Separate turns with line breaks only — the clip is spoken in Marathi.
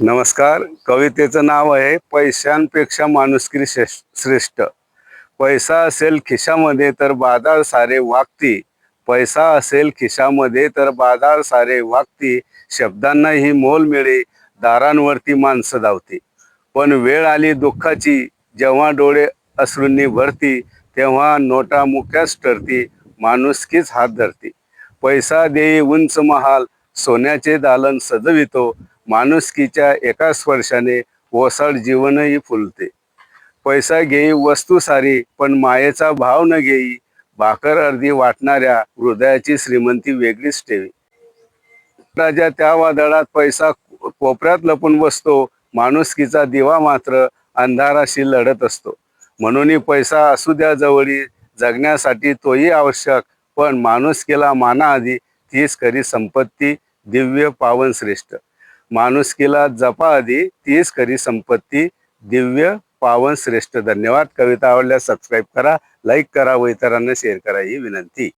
नमस्कार. कवितेचं नाव आहे पैशांपेक्षा माणुसकी श्रेष्ठ. पैसा असेल खिशामध्ये तर बाजार सारे वागती. पैसा असेल खिशामध्ये तर बाजार सारे वागती. शब्दांनाही मोल मिळे, दारांवरती माणसं धावती. पण वेळ आली दुःखाची, जेव्हा डोळे अश्रूंनी भरती, तेव्हा नोटा मुक्याच ठरती, माणुसकीच हात धरती. पैसा देई उंच महाल, सोन्याचे दालन सजवितो. माणुसकीच्या एका स्पर्शाने ओसाड जीवनही फुलते. पैसा घेई वस्तू सारी, पण मायेचा भाव न घेई. भाकर अर्धी वाटणाऱ्या हृदयाची श्रीमंती वेगळीच ठेवी. राजा त्या वादळात पैसा कोपऱ्यात लपून बसतो. माणुसकीचा दिवा मात्र अंधाराशी लढत असतो. म्हणून पैसा असू द्या जवळी, जगण्यासाठी तोही आवश्यक. पण माणुसकीला माना आधी, तीच खरी संपत्ती, दिव्य पावन श्रेष्ठ. माणुसकीला जपा आधी, तीच खरी संपत्ती, दिव्य पावन श्रेष्ठ. धन्यवाद. कविता आवडल्यास सबस्क्राईब करा, लाईक करा व इतरांना शेअर करा ही विनंती.